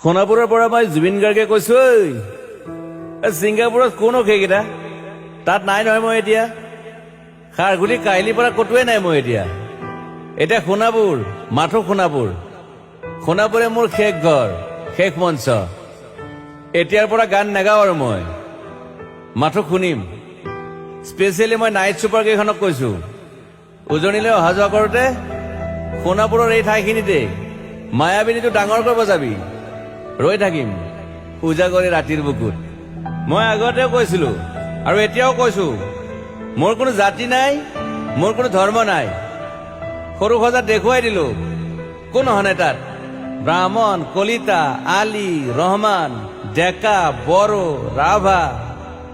সোণাপুৰৰ পৰা মই জুবিন গাৰ্গে কৈছো ছিংগাপুৰত কোনো সেইকেইটা তাত নাই নহয় মই এতিয়া খাৰঘুলি কাহিলীৰ পৰা কতোৱে নাই মই এতিয়া সোণাপুৰ মাথো সোণাপুৰে মোৰ শেষ ঘৰ শেষ মঞ্চ এতিয়াৰ পৰা গান নাগাওঁ আৰু মই মাথো শুনিম স্পেচিয়েলি মই নাইট ছুপাৰ কেইখনক কৈছো উজনিলৈ অহা যোৱা কৰোঁতে সোণাপুৰৰ এই ঠাইখিনিতে মায়াবিনীটো ডাঙৰকৈ বজাবি ৰৈ থাকিম উজাগৰে ৰাতিৰ বুকুত মই আগতেও কৈছিলো আৰু এতিয়াও কৈছো মোৰ কোনো জাতি নাই মোৰ কোনো ধৰ্ম নাই সৰু সজাত দেখুৱাই দিলো কোন হনে তাত ব্ৰাহ্মণ কলিতা আলী ৰহমান ডেকা বড়ো ৰাভা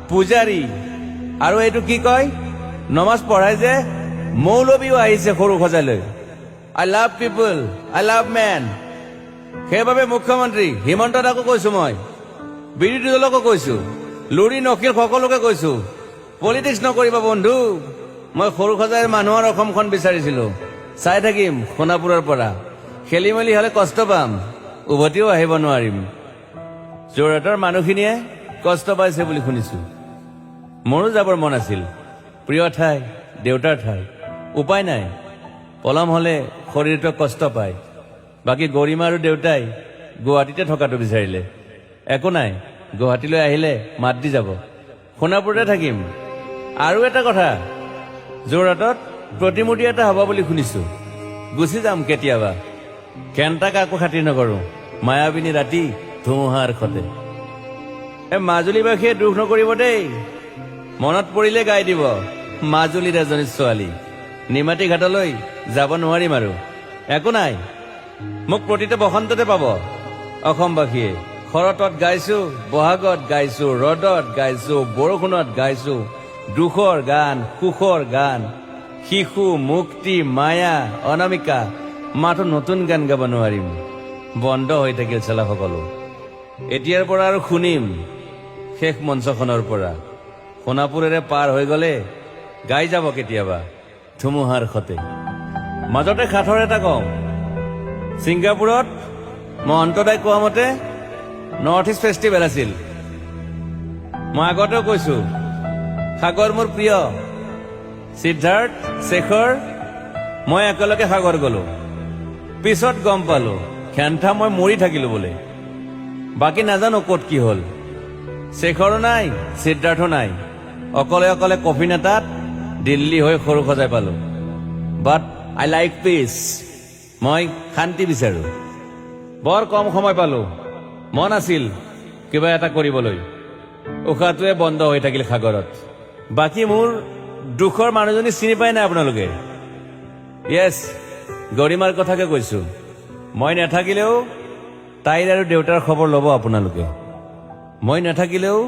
পূজাৰী আৰু এইটো কি কয় নমাজ পঢ়াই যে মৌলবীও আহিছে সৰু সজালৈ I love people I love man সেইবাবে মুখ্যমন্ত্ৰী হিমন্ত দাকো কৈছো মই বিৰোধী দলকো কৈছো লুৰি নকিল সকলোকে কৈছো পলিটিক্স নকৰিবা বন্ধু মই সৰু সজাইৰ মানুহৰ অসমখন বিচাৰিছিলো চাই থাকিম সোণাপুৰৰ পৰা খেলি মেলি হলে কষ্ট পাম উভতিও আহিব নোৱাৰিম যোৰহাটৰ মানুহখিনিয়ে কষ্ট পাইছে বুলি শুনিছো মোৰো যাবৰ মন আছিল প্ৰিয় ঠাই দেউতাৰ ঠাই উপায় নাই পলম হলে শৰীৰটো কষ্ট পায় বাকী গৰিমা আৰু দেউতাই গুৱাহাটীতে থকাটো বিচাৰিলে একো নাই গুৱাহাটীলৈ আহিলে মাত দি যাব সোণাপুৰতে থাকিম আৰু এটা কথা যোৰহাটত প্ৰতিমূৰ্তি এটা হ'ব বুলি শুনিছো গুচি যাম কেতিয়াবা কেণ্টা কাকো খাতিৰ নকৰো মায়াবিনী ৰাতি ধুমুহাৰ খতে মাজুলীবাসীয়ে দুখ নকৰিব দেই মনত পৰিলে গাই দিব মাজুলীৰ এজনী ছোৱালী নিমাতী ঘাটলৈ যাব নোৱাৰিম আৰু একো নাই মোক প্ৰতিটো বসন্ততে পাব অসমবাসীয়ে শৰতত গাইছো বহাগত গাইছো ৰদত গাইছো বৰষুণত গাইছো দুখৰ গান সুখৰ গান শিশু মুক্তি মায়া অনামিকা মাথো নতুন গান গাব নোৱাৰিম বন্ধ হৈ থাকিল চেলা সকলো এতিয়াৰ পৰা আৰু শুনিম শেষ মঞ্চখনৰ পৰা সোণাপুৰেৰে পাৰ হৈ গলে গাই যাব কেতিয়াবা ধুমুহাৰ খতে মাজতে সাঁথৰ এটা কওঁ ছিংগাপুৰত মহন্তদাই কোৱা মতে নৰ্থ ইষ্ট ফেষ্টিভেল আছিল মই আগতেও কৈছো সাগৰ মোৰ প্ৰিয় সিদ্ধাৰ্থ শেখৰ মই একেলগে সাগৰ গলো পিছত গম পালো খেন্থা মই মৰি থাকিলো বোলে বাকী নাজানো ক'ত কি হল শেখৰো নাই সিদ্ধাৰ্থ নাই অকলে অকলে কফি নেতাত দিল্লী হৈ সৰু সজাই পালো বাট আই লাইক পিচ মই শান্তি বিচাৰো বৰ কম সময় পালো মন আছিল কিবা এটা কৰিবলৈ উশাহটোৱে বন্ধ হৈ থাকিল সাগৰত বাকী মোৰ দুখৰ মানুহজনী চিনি পাই নাই আপোনালোকে য়েছ গৰিমাৰ কথাকে কৈছো মই নাথাকিলেও তাইৰ আৰু দেউতাৰ খবৰ ল'ব আপোনালোকে মই নাথাকিলেও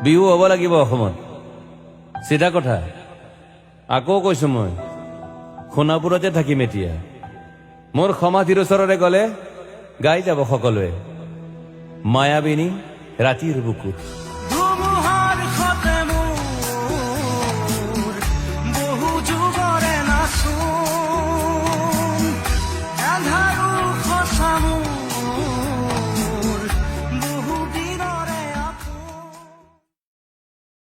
বিহু হ'ব লাগিব অসমত চিধা কথা আকৌ কৈছো মই সোণাপুৰতে থাকিম এতিয়া মোৰ সমাধিৰ ওচৰৰে গলে গাই যাব সকলোৱে মায়াবিনী ৰাতিৰ বুকুত